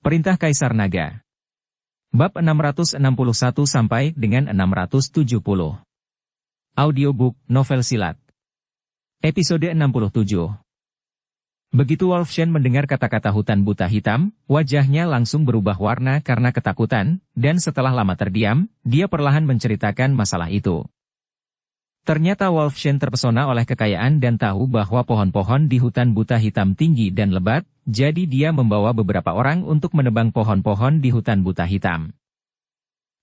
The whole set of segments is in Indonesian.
Perintah Kaisar Naga. Bab 661 sampai dengan 670. Audiobook, novel silat. Episode 67. Begitu Wolfshen mendengar kata-kata hutan buta hitam, wajahnya langsung berubah warna karena ketakutan, dan setelah lama terdiam, dia perlahan menceritakan masalah itu. Ternyata Wolfshen terpesona oleh kekayaan dan tahu bahwa pohon-pohon di hutan buta hitam tinggi dan lebat, jadi dia membawa beberapa orang untuk menebang pohon-pohon di hutan buta hitam.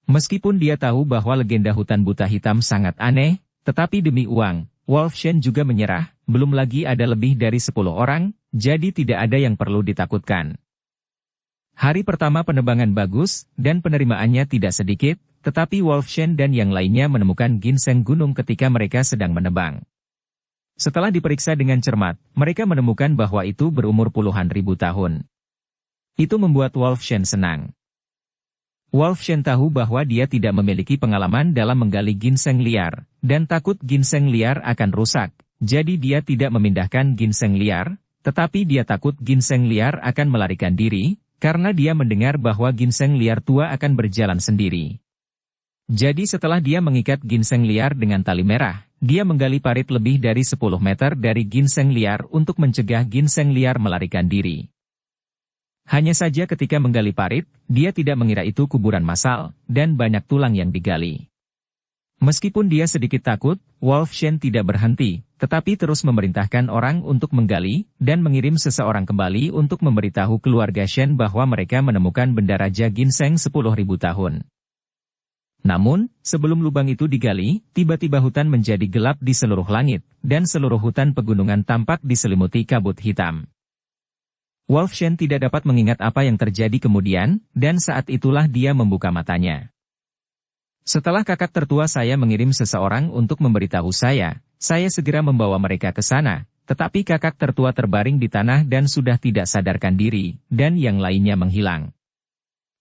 Meskipun dia tahu bahwa legenda hutan buta hitam sangat aneh, tetapi demi uang, Wolfshen juga menyerah, belum lagi ada lebih dari 10 orang, jadi tidak ada yang perlu ditakutkan. Hari pertama penebangan bagus, dan penerimaannya tidak sedikit, tetapi Wolfshen dan yang lainnya menemukan ginseng gunung ketika mereka sedang menebang. Setelah diperiksa dengan cermat, mereka menemukan bahwa itu berumur puluhan ribu tahun. Itu membuat Wolfshen senang. Wolfshen tahu bahwa dia tidak memiliki pengalaman dalam menggali ginseng liar, dan takut ginseng liar akan rusak, jadi dia tidak memindahkan ginseng liar, tetapi dia takut ginseng liar akan melarikan diri, karena dia mendengar bahwa ginseng liar tua akan berjalan sendiri. Jadi setelah dia mengikat ginseng liar dengan tali merah, dia menggali parit lebih dari 10 meter dari ginseng liar untuk mencegah ginseng liar melarikan diri. Hanya saja ketika menggali parit, dia tidak mengira itu kuburan massal, dan banyak tulang yang digali. Meskipun dia sedikit takut, Wolfshen tidak berhenti, tetapi terus memerintahkan orang untuk menggali, dan mengirim seseorang kembali untuk memberitahu keluarga Shen bahwa mereka menemukan benda raja ginseng 10.000 tahun. Namun, sebelum lubang itu digali, tiba-tiba hutan menjadi gelap di seluruh langit, dan seluruh hutan pegunungan tampak diselimuti kabut hitam. Wolfshen tidak dapat mengingat apa yang terjadi kemudian, dan saat itulah dia membuka matanya. Setelah kakak tertua saya mengirim seseorang untuk memberitahu saya segera membawa mereka ke sana, tetapi kakak tertua terbaring di tanah dan sudah tidak sadarkan diri, dan yang lainnya menghilang.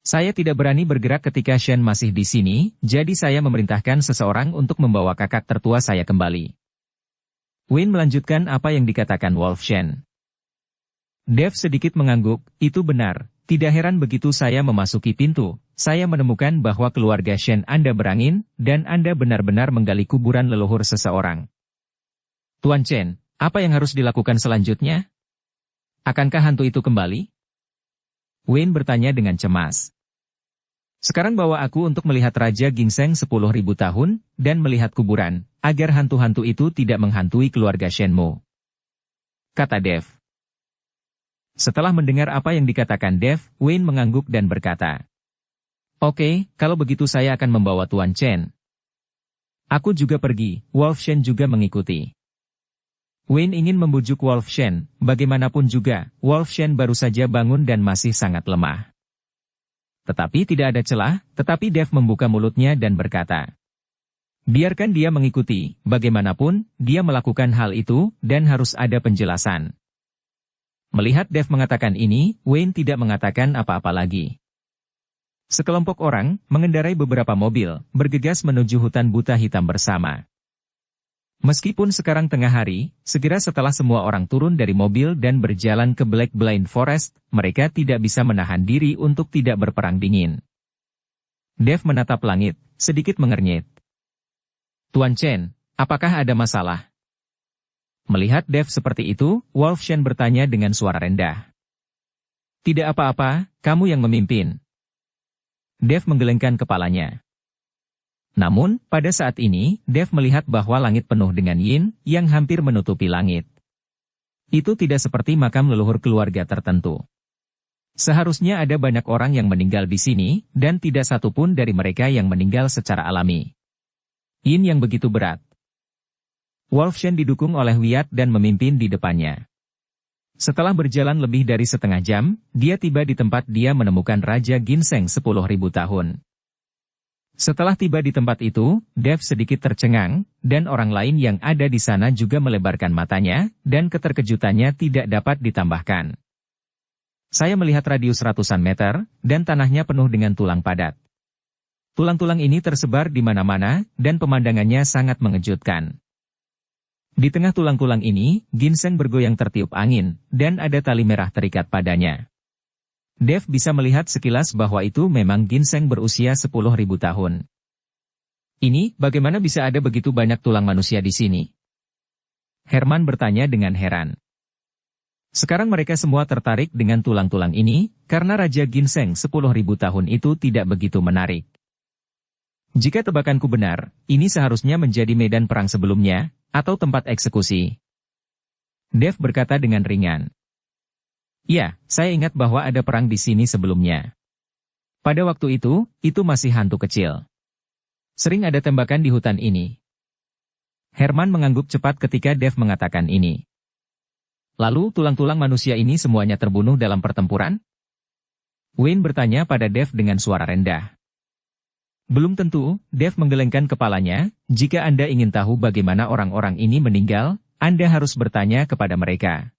Saya tidak berani bergerak ketika Shen masih di sini, jadi saya memerintahkan seseorang untuk membawa kakak tertua saya kembali. Wayne melanjutkan apa yang dikatakan Wolfshen. Dev sedikit mengangguk, itu benar, tidak heran begitu saya memasuki pintu, saya menemukan bahwa keluarga Shen Anda berangin, dan Anda benar-benar menggali kuburan leluhur seseorang. Tuan Chen, apa yang harus dilakukan selanjutnya? Akankah hantu itu kembali? Wayne bertanya dengan cemas. Sekarang bawa aku untuk melihat Raja Ginseng 10.000 tahun, dan melihat kuburan, agar hantu-hantu itu tidak menghantui keluarga Shenmu. Kata Dev. Setelah mendengar apa yang dikatakan Dev, Wayne mengangguk dan berkata, Oke, kalau begitu saya akan membawa Tuan Chen. Aku juga pergi, Wolfshen juga mengikuti. Wayne ingin membujuk Wolfshen, bagaimanapun juga, Wolfshen baru saja bangun dan masih sangat lemah. Tetapi tidak ada celah, tetapi Dev membuka mulutnya dan berkata, biarkan dia mengikuti, bagaimanapun, dia melakukan hal itu, dan harus ada penjelasan. Melihat Dev mengatakan ini, Wayne tidak mengatakan apa-apa lagi. Sekelompok orang, mengendarai beberapa mobil, bergegas menuju hutan buta hitam bersama. Meskipun sekarang tengah hari, segera setelah semua orang turun dari mobil dan berjalan ke Black Blind Forest, mereka tidak bisa menahan diri untuk tidak berperang dingin. Dev menatap langit, sedikit mengernyit. Tuan Chen, apakah ada masalah? Melihat Dev seperti itu, Wolfshen bertanya dengan suara rendah. Tidak apa-apa, kamu yang memimpin. Dev menggelengkan kepalanya. Namun, pada saat ini, Dev melihat bahwa langit penuh dengan yin, yang hampir menutupi langit. Itu tidak seperti makam leluhur keluarga tertentu. Seharusnya ada banyak orang yang meninggal di sini, dan tidak satupun dari mereka yang meninggal secara alami. Yin yang begitu berat. Wolfshen didukung oleh Wyatt dan memimpin di depannya. Setelah berjalan lebih dari setengah jam, dia tiba di tempat dia menemukan Raja Ginseng 10.000 tahun. Setelah tiba di tempat itu, Dev sedikit tercengang, dan orang lain yang ada di sana juga melebarkan matanya, dan keterkejutannya tidak dapat ditambahkan. Saya melihat radius ratusan meter, dan tanahnya penuh dengan tulang padat. Tulang-tulang ini tersebar di mana-mana, dan pemandangannya sangat mengejutkan. Di tengah tulang-tulang ini, ginseng bergoyang tertiup angin, dan ada tali merah terikat padanya. Dev bisa melihat sekilas bahwa itu memang ginseng berusia 10.000 tahun. Ini, bagaimana bisa ada begitu banyak tulang manusia di sini? Herman bertanya dengan heran. Sekarang mereka semua tertarik dengan tulang-tulang ini, karena Raja Ginseng 10.000 tahun itu tidak begitu menarik. Jika tebakanku benar, ini seharusnya menjadi medan perang sebelumnya, atau tempat eksekusi. Dev berkata dengan ringan. Ya, saya ingat bahwa ada perang di sini sebelumnya. Pada waktu itu masih hantu kecil. Sering ada tembakan di hutan ini. Herman mengangguk cepat ketika Dev mengatakan ini. Lalu tulang-tulang manusia ini semuanya terbunuh dalam pertempuran? Wayne bertanya pada Dev dengan suara rendah. Belum tentu, Dev menggelengkan kepalanya, jika Anda ingin tahu bagaimana orang-orang ini meninggal, Anda harus bertanya kepada mereka.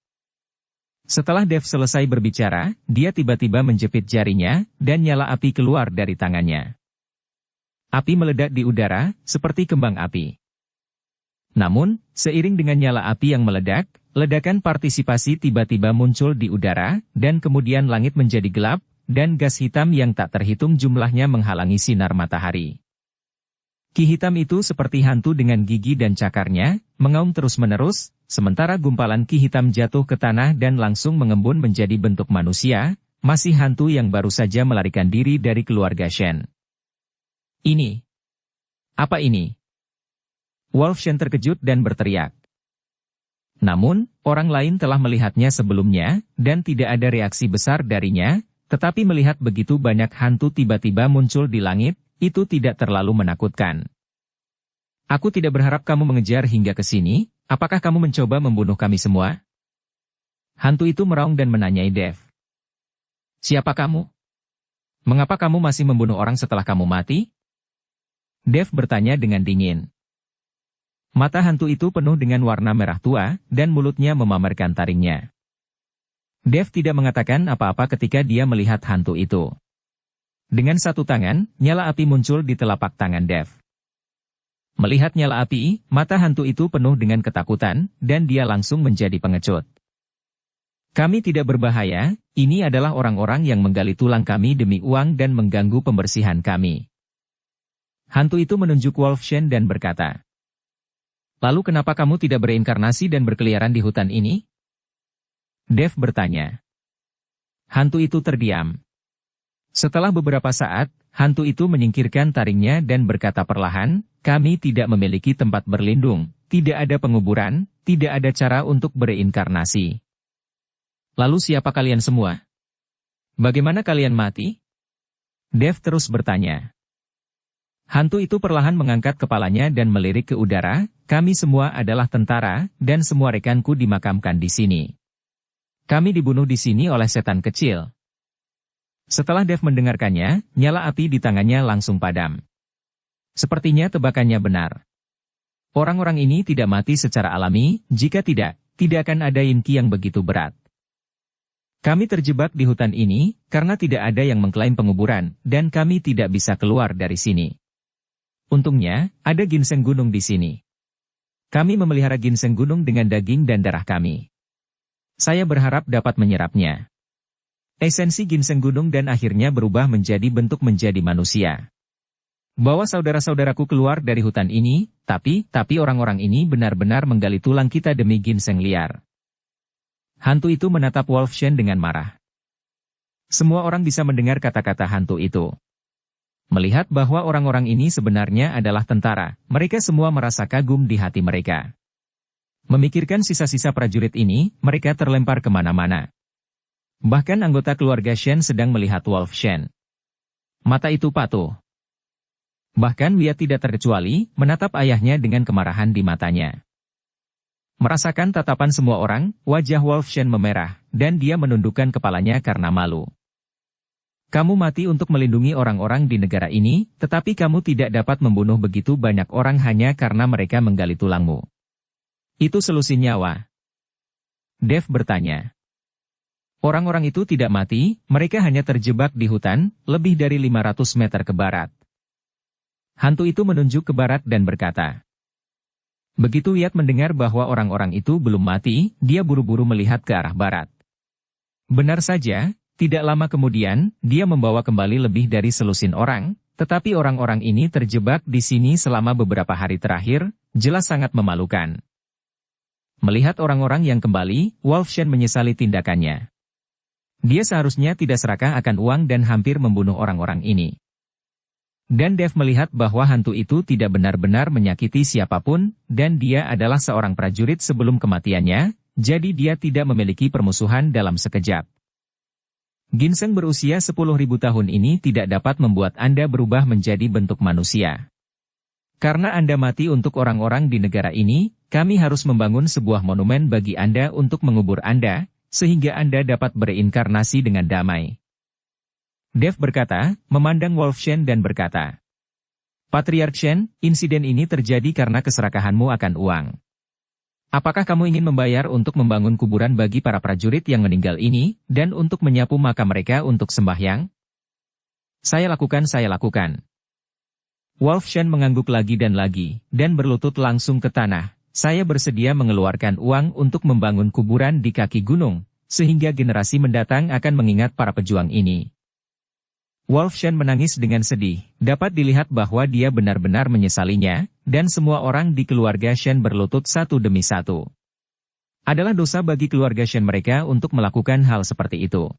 Setelah Dev selesai berbicara, dia tiba-tiba menjepit jarinya, dan nyala api keluar dari tangannya. Api meledak di udara, seperti kembang api. Namun, seiring dengan nyala api yang meledak, ledakan partisipasi tiba-tiba muncul di udara, dan kemudian langit menjadi gelap, dan gas hitam yang tak terhitung jumlahnya menghalangi sinar matahari. Ki hitam itu seperti hantu dengan gigi dan cakarnya, mengaum terus-menerus, sementara gumpalan ki hitam jatuh ke tanah dan langsung mengembun menjadi bentuk manusia, masih hantu yang baru saja melarikan diri dari keluarga Shen. Ini. Apa ini? Wolf Shen terkejut dan berteriak. Namun, orang lain telah melihatnya sebelumnya, dan tidak ada reaksi besar darinya, tetapi melihat begitu banyak hantu tiba-tiba muncul di langit, itu tidak terlalu menakutkan. Aku tidak berharap kamu mengejar hingga ke sini, apakah kamu mencoba membunuh kami semua? Hantu itu meraung dan menanyai Dev. Siapa kamu? Mengapa kamu masih membunuh orang setelah kamu mati? Dev bertanya dengan dingin. Mata hantu itu penuh dengan warna merah tua, dan mulutnya memamerkan taringnya. Dev tidak mengatakan apa-apa ketika dia melihat hantu itu. Dengan satu tangan, nyala api muncul di telapak tangan Dev. Melihat nyala api, mata hantu itu penuh dengan ketakutan, dan dia langsung menjadi pengecut. Kami tidak berbahaya, ini adalah orang-orang yang menggali tulang kami demi uang dan mengganggu pembersihan kami. Hantu itu menunjuk Wolf Shen dan berkata, lalu kenapa kamu tidak bereinkarnasi dan berkeliaran di hutan ini? Dev bertanya. Hantu itu terdiam. Setelah beberapa saat, hantu itu menyingkirkan taringnya dan berkata perlahan, kami tidak memiliki tempat berlindung, tidak ada penguburan, tidak ada cara untuk bereinkarnasi. Lalu siapa kalian semua? Bagaimana kalian mati? Dev terus bertanya. Hantu itu perlahan mengangkat kepalanya dan melirik ke udara, kami semua adalah tentara, dan semua rekanku dimakamkan di sini. Kami dibunuh di sini oleh setan kecil. Setelah Dev mendengarkannya, nyala api di tangannya langsung padam. Sepertinya tebakannya benar. Orang-orang ini tidak mati secara alami, jika tidak akan ada inki yang begitu berat. Kami terjebak di hutan ini, karena tidak ada yang mengklaim penguburan, dan kami tidak bisa keluar dari sini. Untungnya, ada ginseng gunung di sini. Kami memelihara ginseng gunung dengan daging dan darah kami. Saya berharap dapat menyerapnya. Esensi ginseng gunung dan akhirnya berubah menjadi bentuk menjadi manusia. Bawa saudara-saudaraku keluar dari hutan ini, tapi orang-orang ini benar-benar menggali tulang kita demi ginseng liar. Hantu itu menatap Wolf Shen dengan marah. Semua orang bisa mendengar kata-kata hantu itu. Melihat bahwa orang-orang ini sebenarnya adalah tentara, mereka semua merasa kagum di hati mereka. Memikirkan sisa-sisa prajurit ini, mereka terlempar kemana-mana. Bahkan anggota keluarga Shen sedang melihat Wolf Shen. Mata itu patuh. Bahkan dia tidak terkecuali, menatap ayahnya dengan kemarahan di matanya. Merasakan tatapan semua orang, wajah Wolf Shen memerah, dan dia menundukkan kepalanya karena malu. Kamu mati untuk melindungi orang-orang di negara ini, tetapi kamu tidak dapat membunuh begitu banyak orang hanya karena mereka menggali tulangmu. Itu selusin nyawa. Dev bertanya. Orang-orang itu tidak mati, mereka hanya terjebak di hutan, lebih dari 500 meter ke barat. Hantu itu menunjuk ke barat dan berkata. Begitu Yat mendengar bahwa orang-orang itu belum mati, dia buru-buru melihat ke arah barat. Benar saja, Tidak lama kemudian, dia membawa kembali lebih dari selusin orang, tetapi orang-orang ini terjebak di sini selama beberapa hari terakhir, jelas sangat memalukan. Melihat orang-orang yang kembali, Wolfshen menyesali tindakannya. Dia seharusnya tidak serakah akan uang dan hampir membunuh orang-orang ini. Dan Dev melihat bahwa hantu itu tidak benar-benar menyakiti siapapun, dan dia adalah seorang prajurit sebelum kematiannya, jadi dia tidak memiliki permusuhan dalam sekejap. Ginseng berusia 10.000 tahun ini tidak dapat membuat Anda berubah menjadi bentuk manusia. Karena Anda mati untuk orang-orang di negara ini, kami harus membangun sebuah monumen bagi Anda untuk mengubur Anda, sehingga Anda dapat bereinkarnasi dengan damai. Dev berkata, memandang Wolfshen dan berkata, Patriark Shen, insiden ini terjadi karena keserakahanmu akan uang. Apakah kamu ingin membayar untuk membangun kuburan bagi para prajurit yang meninggal ini, dan untuk menyapu makam mereka untuk sembahyang? Saya lakukan. Wolfshen mengangguk lagi, dan berlutut langsung ke tanah. Saya bersedia mengeluarkan uang untuk membangun kuburan di kaki gunung, sehingga generasi mendatang akan mengingat para pejuang ini. Wolfshen menangis dengan sedih, dapat dilihat bahwa dia benar-benar menyesalinya, dan semua orang di keluarga Shen berlutut satu demi satu. Adalah dosa bagi keluarga Shen mereka untuk melakukan hal seperti itu.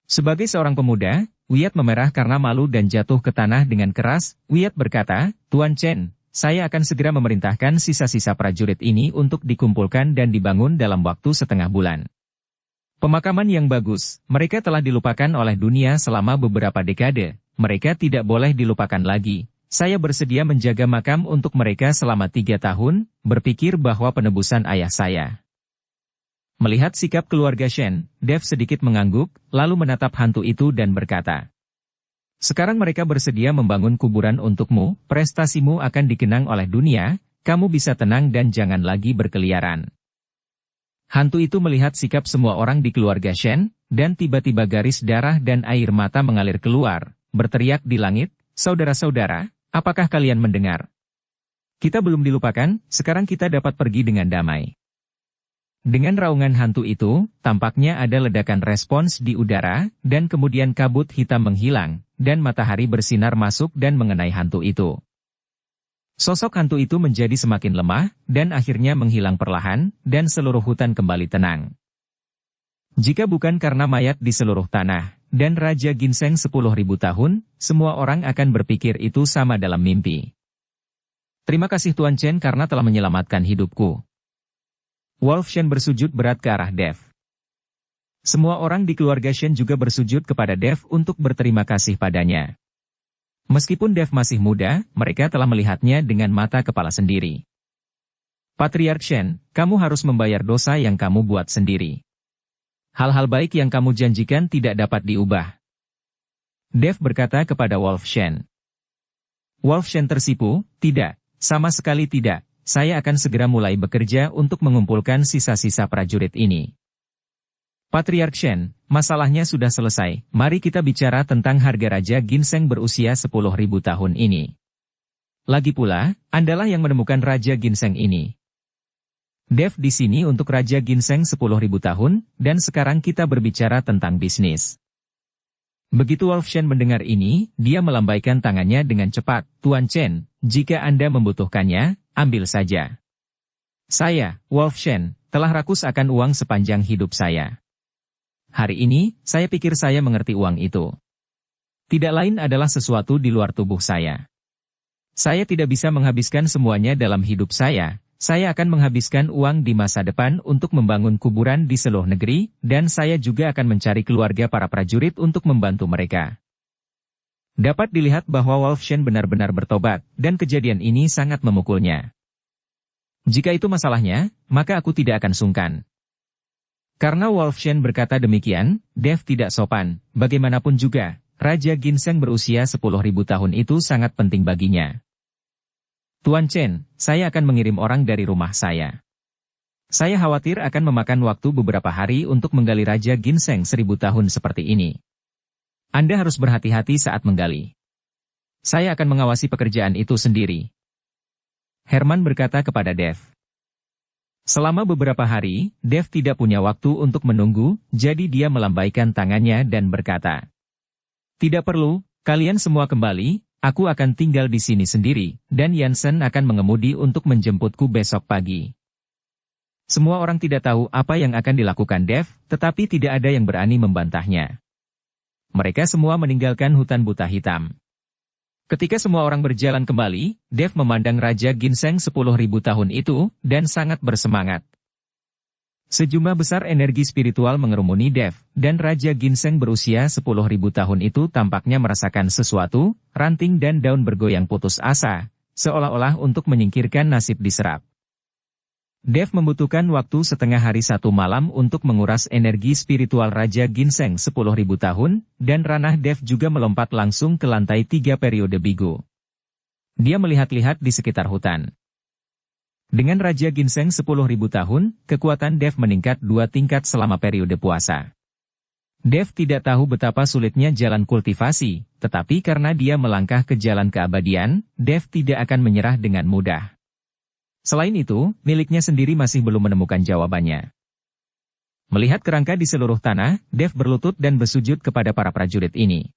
Sebagai seorang pemuda, Wyatt memerah karena malu dan jatuh ke tanah dengan keras. Wyatt berkata, Tuan Chen, saya akan segera memerintahkan sisa-sisa prajurit ini untuk dikumpulkan dan dibangun dalam waktu setengah bulan. Pemakaman yang bagus, mereka telah dilupakan oleh dunia selama beberapa dekade, mereka tidak boleh dilupakan lagi. Saya bersedia menjaga makam untuk mereka selama 3 tahun, berpikir bahwa penebusan ayah saya. Melihat sikap keluarga Shen, Dev sedikit mengangguk, lalu menatap hantu itu dan berkata, sekarang mereka bersedia membangun kuburan untukmu, prestasimu akan dikenang oleh dunia, kamu bisa tenang dan jangan lagi berkeliaran. Hantu itu melihat sikap semua orang di keluarga Shen, dan tiba-tiba garis darah dan air mata mengalir keluar, berteriak di langit, saudara-saudara, apakah kalian mendengar? Kita belum dilupakan, sekarang kita dapat pergi dengan damai. Dengan raungan hantu itu, tampaknya ada ledakan respons di udara, dan kemudian kabut hitam menghilang, dan matahari bersinar masuk dan mengenai hantu itu. Sosok hantu itu menjadi semakin lemah, dan akhirnya menghilang perlahan, dan seluruh hutan kembali tenang. Jika bukan karena mayat di seluruh tanah, dan Raja Ginseng 10.000 tahun, semua orang akan berpikir itu sama dalam mimpi. Terima kasih Tuan Chen karena telah menyelamatkan hidupku. Wolfshen bersujud berat ke arah Dev. Semua orang di keluarga Shen juga bersujud kepada Dev untuk berterima kasih padanya. Meskipun Dev masih muda, mereka telah melihatnya dengan mata kepala sendiri. Patriark Shen, kamu harus membayar dosa yang kamu buat sendiri. Hal-hal baik yang kamu janjikan tidak dapat diubah. Dev berkata kepada Wolfshen. Wolfshen tersipu, tidak, sama sekali tidak, saya akan segera mulai bekerja untuk mengumpulkan sisa-sisa prajurit ini. Patriark Shen, masalahnya sudah selesai, mari kita bicara tentang harga Raja Ginseng berusia 10.000 tahun ini. Lagi pula, Andalah yang menemukan Raja Ginseng ini. Dev di sini untuk Raja Ginseng 10.000 tahun, dan sekarang kita berbicara tentang bisnis. Begitu Wolfshen mendengar ini, dia melambaikan tangannya dengan cepat, Tuan Chen, jika Anda membutuhkannya, ambil saja. Saya, Wolfshen, telah rakus akan uang sepanjang hidup saya. Hari ini, saya pikir saya mengerti uang itu. Tidak lain adalah sesuatu di luar tubuh saya. Saya tidak bisa menghabiskan semuanya dalam hidup saya akan menghabiskan uang di masa depan untuk membangun kuburan di seluruh negeri, dan saya juga akan mencari keluarga para prajurit untuk membantu mereka. Dapat dilihat bahwa Wolfshen benar-benar bertobat, dan kejadian ini sangat memukulnya. Jika itu masalahnya, maka aku tidak akan sungkan. Karena Wolfshen berkata demikian, Dev tidak sopan, bagaimanapun juga, Raja Ginseng berusia 10.000 tahun itu sangat penting baginya. Tuan Chen, saya akan mengirim orang dari rumah saya. Saya khawatir akan memakan waktu beberapa hari untuk menggali Raja Ginseng 1000 tahun seperti ini. Anda harus berhati-hati saat menggali. Saya akan mengawasi pekerjaan itu sendiri. Herman berkata kepada Dev. Selama beberapa hari, Dev tidak punya waktu untuk menunggu, jadi dia melambaikan tangannya dan berkata, "Tidak perlu, kalian semua kembali, aku akan tinggal di sini sendiri, dan Yansen akan mengemudi untuk menjemputku besok pagi." Semua orang tidak tahu apa yang akan dilakukan Dev, tetapi tidak ada yang berani membantahnya. Mereka semua meninggalkan hutan buta hitam. Ketika semua orang berjalan kembali, Dev memandang Raja Ginseng 10.000 tahun itu, dan sangat bersemangat. Sejumlah besar energi spiritual mengerumuni Dev, dan Raja Ginseng berusia 10.000 tahun itu tampaknya merasakan sesuatu, ranting dan daun bergoyang putus asa, seolah-olah untuk menyingkirkan nasib diserap. Dev membutuhkan waktu setengah hari satu malam untuk menguras energi spiritual Raja Ginseng 10.000 tahun, dan ranah Dev juga melompat langsung ke lantai 3 periode bigu. Dia melihat-lihat di sekitar hutan. Dengan Raja Ginseng 10.000 tahun, kekuatan Dev meningkat 2 tingkat selama periode puasa. Dev tidak tahu betapa sulitnya jalan kultivasi, tetapi karena dia melangkah ke jalan keabadian, Dev tidak akan menyerah dengan mudah. Selain itu, miliknya sendiri masih belum menemukan jawabannya. Melihat kerangka di seluruh tanah, Dev berlutut dan bersujud kepada para prajurit ini.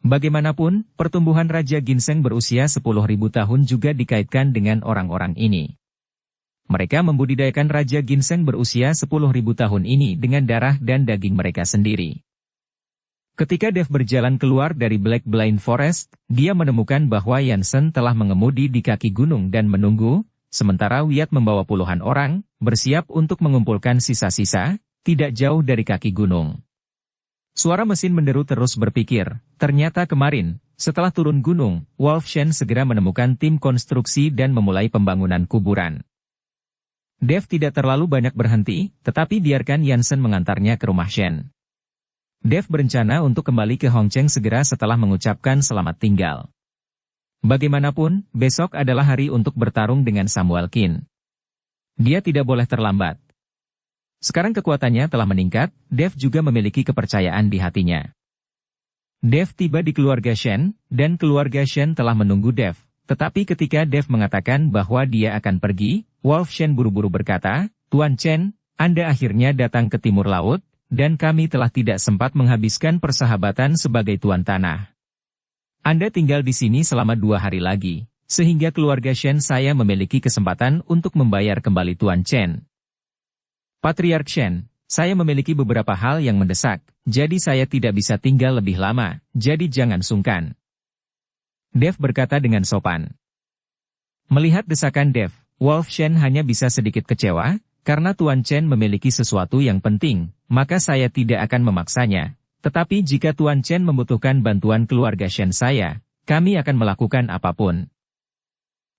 Bagaimanapun, pertumbuhan Raja Ginseng berusia 10.000 tahun juga dikaitkan dengan orang-orang ini. Mereka membudidayakan Raja Ginseng berusia 10.000 tahun ini dengan darah dan daging mereka sendiri. Ketika Dev berjalan keluar dari Black Blind Forest, dia menemukan bahwa Yansen telah mengemudi di kaki gunung dan menunggu, sementara Wyatt membawa puluhan orang, bersiap untuk mengumpulkan sisa-sisa, tidak jauh dari kaki gunung. Suara mesin menderu terus berpikir, ternyata kemarin, setelah turun gunung, Wolf Shen segera menemukan tim konstruksi dan memulai pembangunan kuburan. Dev tidak terlalu banyak berhenti, tetapi biarkan Yansen mengantarnya ke rumah Shen. Dev berencana untuk kembali ke Hongcheng segera setelah mengucapkan selamat tinggal. Bagaimanapun, besok adalah hari untuk bertarung dengan Samuel Qin. Dia tidak boleh terlambat. Sekarang kekuatannya telah meningkat, Dev juga memiliki kepercayaan di hatinya. Dev tiba di keluarga Shen, dan keluarga Shen telah menunggu Dev. Tetapi ketika Dev mengatakan bahwa dia akan pergi, Wolf Shen buru-buru berkata, "Tuan Chen, Anda akhirnya datang ke timur laut, dan kami telah tidak sempat menghabiskan persahabatan sebagai tuan tanah. Anda tinggal di sini selama 2 hari lagi, sehingga keluarga Shen saya memiliki kesempatan untuk membayar kembali Tuan Chen. Patriark Shen, saya memiliki beberapa hal yang mendesak, jadi saya tidak bisa tinggal lebih lama, jadi jangan sungkan." Dev berkata dengan sopan. Melihat desakan Dev, Wolf Shen hanya bisa sedikit kecewa, karena Tuan Chen memiliki sesuatu yang penting, maka saya tidak akan memaksanya. Tetapi jika Tuan Chen membutuhkan bantuan keluarga Shen saya, kami akan melakukan apapun.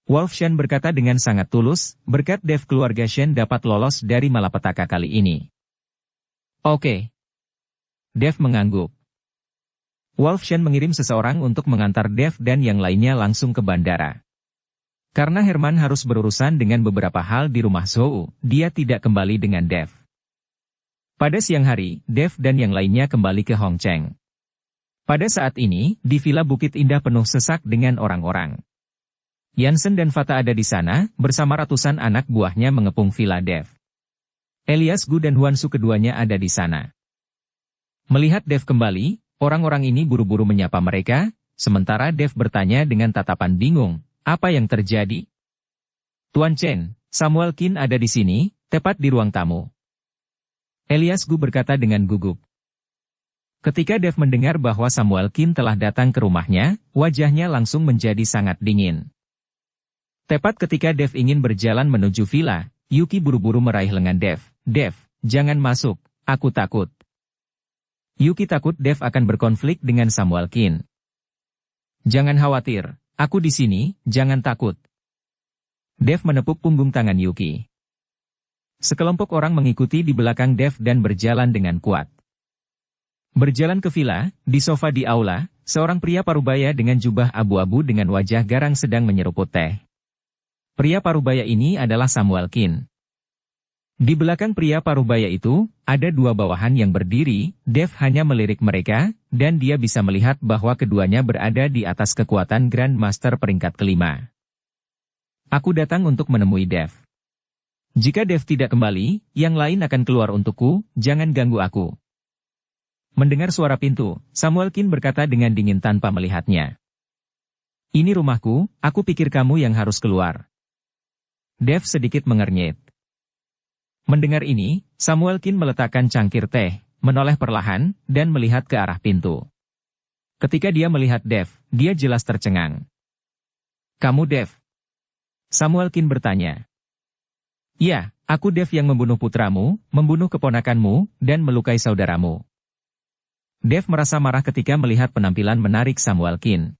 Wolf Shen berkata dengan sangat tulus, berkat Dev keluarga Shen dapat lolos dari malapetaka kali ini. Oke. Dev mengangguk. Wolf Shen mengirim seseorang untuk mengantar Dev dan yang lainnya langsung ke bandara. Karena Herman harus berurusan dengan beberapa hal di rumah Zhou, dia tidak kembali dengan Dev. Pada siang hari, Dev dan yang lainnya kembali ke Hongcheng. Pada saat ini, di Villa Bukit Indah penuh sesak dengan orang-orang. Yansen dan Fata ada di sana, bersama ratusan anak buahnya mengepung Villa Dev. Elias Gu dan Huan Su keduanya ada di sana. Melihat Dev kembali, orang-orang ini buru-buru menyapa mereka, sementara Dev bertanya dengan tatapan bingung, apa yang terjadi? Tuan Chen, Samuel Qin ada di sini, tepat di ruang tamu. Elias Gu berkata dengan gugup. Ketika Dev mendengar bahwa Samuel Qin telah datang ke rumahnya, wajahnya langsung menjadi sangat dingin. Tepat ketika Dev ingin berjalan menuju villa, Yuki buru-buru meraih lengan Dev. Dev, jangan masuk, aku takut. Yuki takut Dev akan berkonflik dengan Samuel Qin. Jangan khawatir, aku di sini, jangan takut. Dev menepuk punggung tangan Yuki. Sekelompok orang mengikuti di belakang Dev dan berjalan dengan kuat. Berjalan ke villa, di sofa di aula, seorang pria parubaya dengan jubah abu-abu dengan wajah garang sedang menyeruput teh. Pria parubaya ini adalah Samuel Qin. Di belakang pria parubaya itu, ada 2 bawahan yang berdiri, Dev hanya melirik mereka, dan dia bisa melihat bahwa keduanya berada di atas kekuatan Grand Master peringkat kelima. Aku datang untuk menemui Dev. Jika Dev tidak kembali, yang lain akan keluar untukku, jangan ganggu aku. Mendengar suara pintu, Samuel Kin berkata dengan dingin tanpa melihatnya. Ini rumahku, aku pikir kamu yang harus keluar. Dev sedikit mengernyit. Mendengar ini, Samuel Kin meletakkan cangkir teh, menoleh perlahan, dan melihat ke arah pintu. Ketika dia melihat Dev, dia jelas tercengang. Kamu Dev? Samuel Kin bertanya. Ya, aku Dev yang membunuh putramu, membunuh keponakanmu, dan melukai saudaramu. Dev merasa marah ketika melihat penampilan menarik Samuel Kin.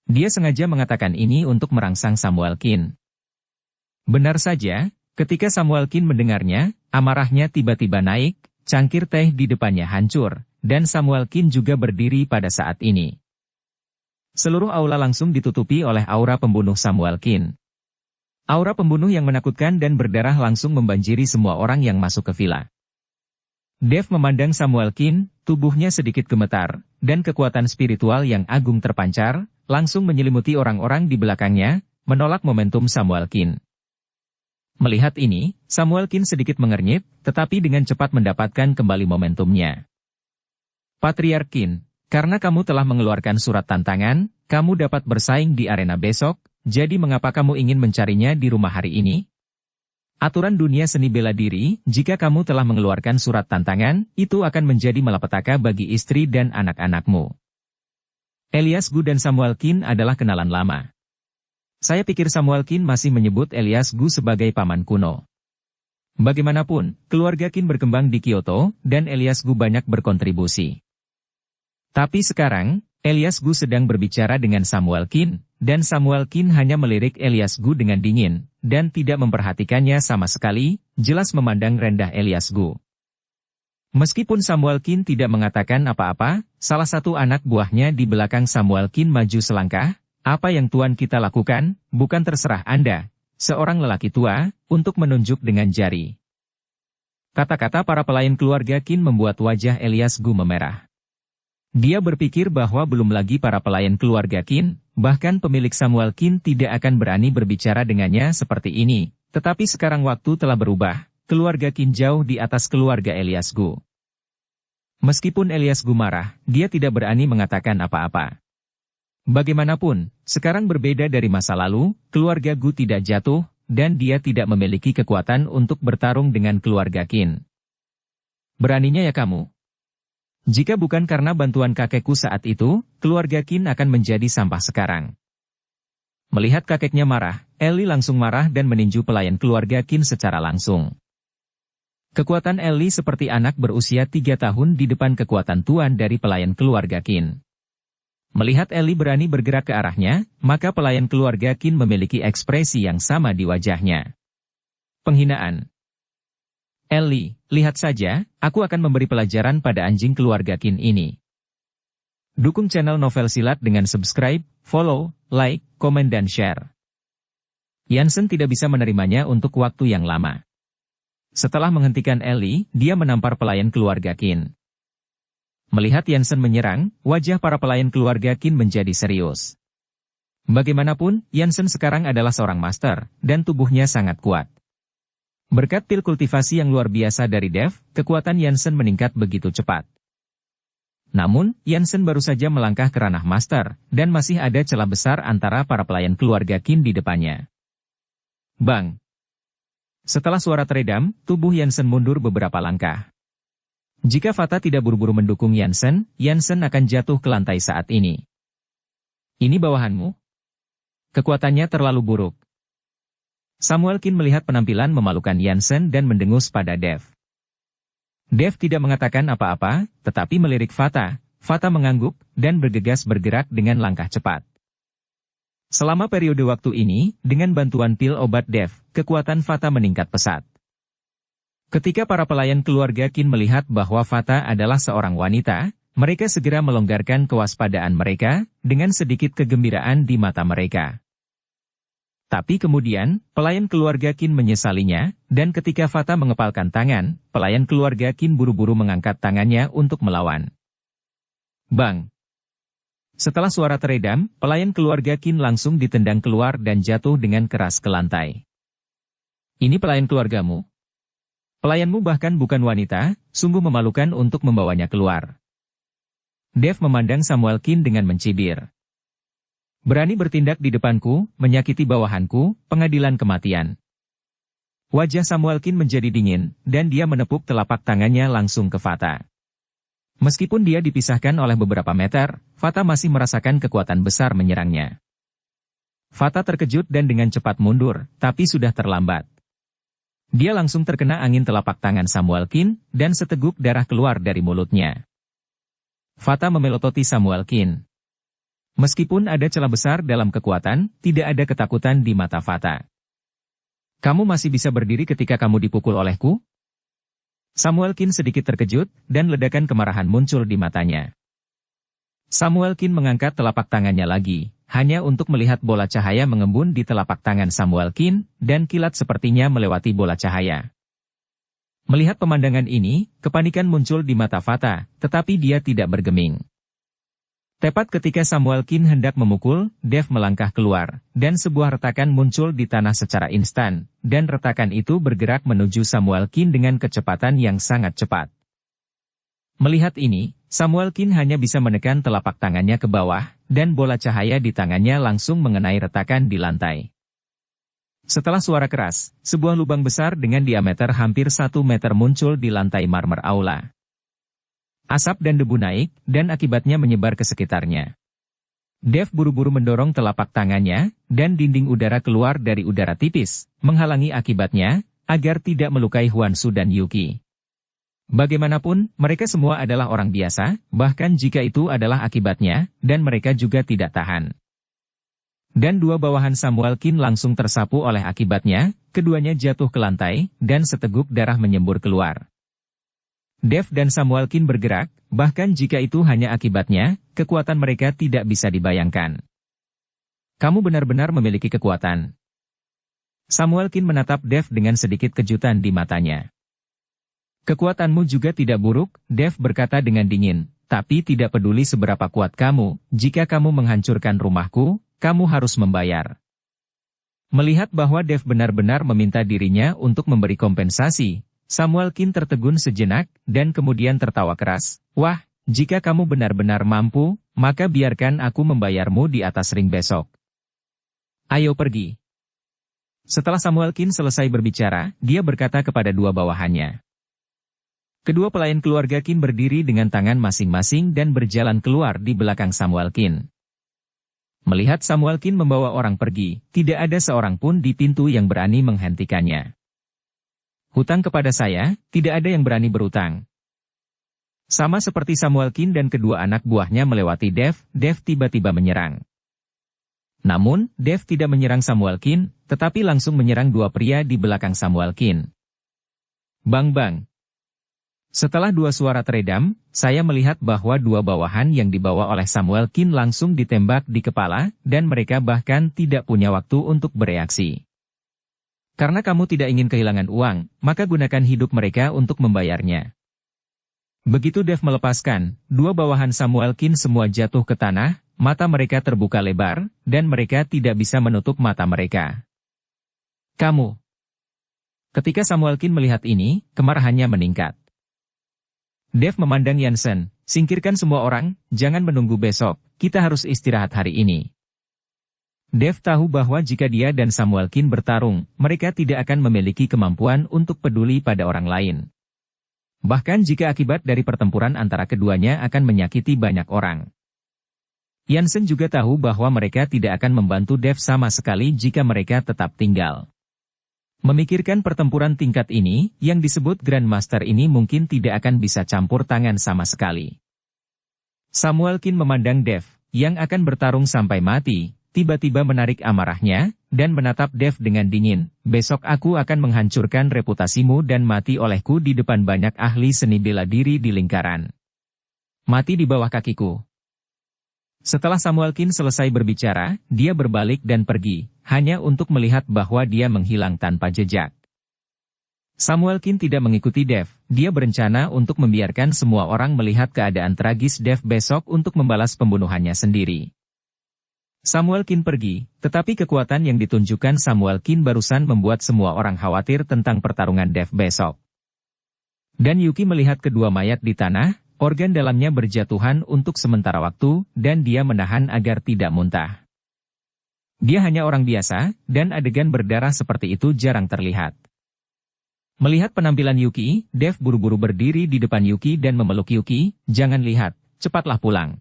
Dia sengaja mengatakan ini untuk merangsang Samuel Kin. Benar saja, ketika Samuel Kin mendengarnya, amarahnya tiba-tiba naik, cangkir teh di depannya hancur, dan Samuel Kin juga berdiri pada saat ini. Seluruh aula langsung ditutupi oleh aura pembunuh Samuel Kin. Aura pembunuh yang menakutkan dan berdarah langsung membanjiri semua orang yang masuk ke villa. Dev memandang Samuel Kin, tubuhnya sedikit gemetar, dan kekuatan spiritual yang agung terpancar, langsung menyelimuti orang-orang di belakangnya, menolak momentum Samuel Kin. Melihat ini, Samuel Kin sedikit mengernyit, tetapi dengan cepat mendapatkan kembali momentumnya. Patriark Kin, karena kamu telah mengeluarkan surat tantangan, kamu dapat bersaing di arena besok, jadi mengapa kamu ingin mencarinya di rumah hari ini? Aturan dunia seni bela diri, jika kamu telah mengeluarkan surat tantangan, itu akan menjadi malapetaka bagi istri dan anak-anakmu. Elias Gu dan Samuel Kin adalah kenalan lama. Saya pikir Samuel Kin masih menyebut Elias Gu sebagai paman kuno. Bagaimanapun, keluarga Kin berkembang di Kyoto, dan Elias Gu banyak berkontribusi. Tapi sekarang, Elias Gu sedang berbicara dengan Samuel Kin, dan Samuel Kin hanya melirik Elias Gu dengan dingin, dan tidak memperhatikannya sama sekali, jelas memandang rendah Elias Gu. Meskipun Samuel Kin tidak mengatakan apa-apa, salah satu anak buahnya di belakang Samuel Kin maju selangkah. Apa yang Tuan kita lakukan, bukan terserah Anda, seorang lelaki tua, untuk menunjuk dengan jari. Kata-kata para pelayan keluarga Kin membuat wajah Elias Gu memerah. Dia berpikir bahwa belum lagi para pelayan keluarga Kin, bahkan pemilik Samuel Kin tidak akan berani berbicara dengannya seperti ini, tetapi sekarang waktu telah berubah, keluarga Kin jauh di atas keluarga Elias Gu. Meskipun Elias Gu marah, dia tidak berani mengatakan apa-apa. Bagaimanapun, sekarang berbeda dari masa lalu, keluarga Gu tidak jatuh, dan dia tidak memiliki kekuatan untuk bertarung dengan keluarga Kin. Beraninya ya kamu? Jika bukan karena bantuan kakekku saat itu, keluarga Kin akan menjadi sampah sekarang. Melihat kakeknya marah, Ellie langsung marah dan meninju pelayan keluarga Kin secara langsung. Kekuatan Ellie seperti anak berusia 3 tahun di depan kekuatan tuan dari pelayan keluarga Kin. Melihat Ellie berani bergerak ke arahnya, maka pelayan keluarga Kin memiliki ekspresi yang sama di wajahnya. Penghinaan. Ellie, lihat saja, aku akan memberi pelajaran pada anjing keluarga Kin ini. Dukung channel Novel Silat dengan subscribe, follow, like, komen dan share. Yansen tidak bisa menerimanya untuk waktu yang lama. Setelah menghentikan Ellie, dia menampar pelayan keluarga Kin. Melihat Yansen menyerang, wajah para pelayan keluarga Kin menjadi serius. Bagaimanapun, Yansen sekarang adalah seorang master, dan tubuhnya sangat kuat. Berkat pil kultivasi yang luar biasa dari Dev, kekuatan Yansen meningkat begitu cepat. Namun, Yansen baru saja melangkah ke ranah master, dan masih ada celah besar antara para pelayan keluarga Kin di depannya. Bang! Setelah suara teredam, tubuh Yansen mundur beberapa langkah. Jika Fata tidak buru-buru mendukung Yansen, Yansen akan jatuh ke lantai saat ini. Ini bawahanmu? Kekuatannya terlalu buruk. Samuel Kin melihat penampilan memalukan Yansen dan mendengus pada Dev. Dev tidak mengatakan apa-apa, tetapi melirik Fata. Fata mengangguk, dan bergegas bergerak dengan langkah cepat. Selama periode waktu ini, dengan bantuan pil obat Dev, kekuatan Fata meningkat pesat. Ketika para pelayan keluarga Kin melihat bahwa Fata adalah seorang wanita, mereka segera melonggarkan kewaspadaan mereka, dengan sedikit kegembiraan di mata mereka. Tapi kemudian, pelayan keluarga Kin menyesalinya, dan ketika Fata mengepalkan tangan, pelayan keluarga Kin buru-buru mengangkat tangannya untuk melawan. Bang! Setelah suara teredam, pelayan keluarga Kin langsung ditendang keluar dan jatuh dengan keras ke lantai. Ini pelayan keluargamu. Pelayanmu bahkan bukan wanita, sungguh memalukan untuk membawanya keluar. Dev memandang Samuelkin dengan mencibir. Berani bertindak di depanku, menyakiti bawahanku, pengadilan kematian. Wajah Samuelkin menjadi dingin, dan dia menepuk telapak tangannya langsung ke Fata. Meskipun dia dipisahkan oleh beberapa meter, Fata masih merasakan kekuatan besar menyerangnya. Fata terkejut dan dengan cepat mundur, tapi sudah terlambat. Dia langsung terkena angin telapak tangan Samuelkin, dan seteguk darah keluar dari mulutnya. Fata memelototi Samuelkin. Meskipun ada celah besar dalam kekuatan, tidak ada ketakutan di mata Fata. Kamu masih bisa berdiri ketika kamu dipukul olehku? Samuelkin sedikit terkejut, dan ledakan kemarahan muncul di matanya. Samuelkin mengangkat telapak tangannya lagi, hanya untuk melihat bola cahaya mengembun di telapak tangan Samuelkin, dan kilat sepertinya melewati bola cahaya. Melihat pemandangan ini, kepanikan muncul di mata Fata, tetapi dia tidak bergeming. Tepat ketika Samuelkin hendak memukul, Dev melangkah keluar, dan sebuah retakan muncul di tanah secara instan, dan retakan itu bergerak menuju Samuelkin dengan kecepatan yang sangat cepat. Melihat ini, Samuelkin hanya bisa menekan telapak tangannya ke bawah, dan bola cahaya di tangannya langsung mengenai retakan di lantai. Setelah suara keras, sebuah lubang besar dengan diameter hampir 1 meter muncul di lantai marmer aula. Asap dan debu naik, dan akibatnya menyebar ke sekitarnya. Dev buru-buru mendorong telapak tangannya, dan dinding udara keluar dari udara tipis, menghalangi akibatnya, agar tidak melukai Huansu dan Yuki. Bagaimanapun, mereka semua adalah orang biasa, bahkan jika itu adalah akibatnya, dan mereka juga tidak tahan. Dan dua bawahan Samuelkin langsung tersapu oleh akibatnya, keduanya jatuh ke lantai, dan seteguk darah menyembur keluar. Dev dan Samuelkin bergerak, bahkan jika itu hanya akibatnya, kekuatan mereka tidak bisa dibayangkan. Kamu benar-benar memiliki kekuatan. Samuelkin menatap Dev dengan sedikit kejutan di matanya. Kekuatanmu juga tidak buruk, Dev berkata dengan dingin, tapi tidak peduli seberapa kuat kamu, jika kamu menghancurkan rumahku, kamu harus membayar. Melihat bahwa Dev benar-benar meminta dirinya untuk memberi kompensasi, Samuelkin tertegun sejenak, dan kemudian tertawa keras. Wah, jika kamu benar-benar mampu, maka biarkan aku membayarmu di atas ring besok. Ayo pergi. Setelah Samuelkin selesai berbicara, dia berkata kepada dua bawahannya. Kedua pelayan keluarga Qin berdiri dengan tangan masing-masing dan berjalan keluar di belakang Samuelkin. Melihat Samuelkin membawa orang pergi, tidak ada seorang pun di pintu yang berani menghentikannya. Hutang kepada saya, tidak ada yang berani berutang. Sama seperti Samuelkin dan kedua anak buahnya melewati Dev, Dev tiba-tiba menyerang. Namun, Dev tidak menyerang Samuelkin, tetapi langsung menyerang dua pria di belakang Samuelkin. Bang-bang. Setelah dua suara teredam, saya melihat bahwa dua bawahan yang dibawa oleh Samuelkin langsung ditembak di kepala, dan mereka bahkan tidak punya waktu untuk bereaksi. Karena kamu tidak ingin kehilangan uang, maka gunakan hidup mereka untuk membayarnya. Begitu Dev melepaskan, dua bawahan Samuelkin semua jatuh ke tanah, mata mereka terbuka lebar, dan mereka tidak bisa menutup mata mereka. Kamu. Ketika Samuelkin melihat ini, kemarahannya meningkat. Dev memandang Yansen, singkirkan semua orang, jangan menunggu besok, kita harus istirahat hari ini. Dev tahu bahwa jika dia dan Samuelkin bertarung, mereka tidak akan memiliki kemampuan untuk peduli pada orang lain. Bahkan jika akibat dari pertempuran antara keduanya akan menyakiti banyak orang. Yansen juga tahu bahwa mereka tidak akan membantu Dev sama sekali jika mereka tetap tinggal. Memikirkan pertempuran tingkat ini, yang disebut Grandmaster ini mungkin tidak akan bisa campur tangan sama sekali. Samuelkin memandang Dev, yang akan bertarung sampai mati, tiba-tiba menarik amarahnya, dan menatap Dev dengan dingin. Besok aku akan menghancurkan reputasimu dan mati olehku di depan banyak ahli seni bela diri di lingkaran. Mati di bawah kakiku. Setelah Samuelkin selesai berbicara, dia berbalik dan pergi, hanya untuk melihat bahwa dia menghilang tanpa jejak. Samuelkin tidak mengikuti Dev, dia berencana untuk membiarkan semua orang melihat keadaan tragis Dev besok untuk membalas pembunuhannya sendiri. Samuel Qin pergi, tetapi kekuatan yang ditunjukkan Samuel Qin barusan membuat semua orang khawatir tentang pertarungan Dev besok. Dan Yuki melihat kedua mayat di tanah, organ dalamnya berjatuhan untuk sementara waktu, dan dia menahan agar tidak muntah. Dia hanya orang biasa, dan adegan berdarah seperti itu jarang terlihat. Melihat penampilan Yuki, Dev buru-buru berdiri di depan Yuki dan memeluk Yuki, "Jangan lihat, cepatlah pulang."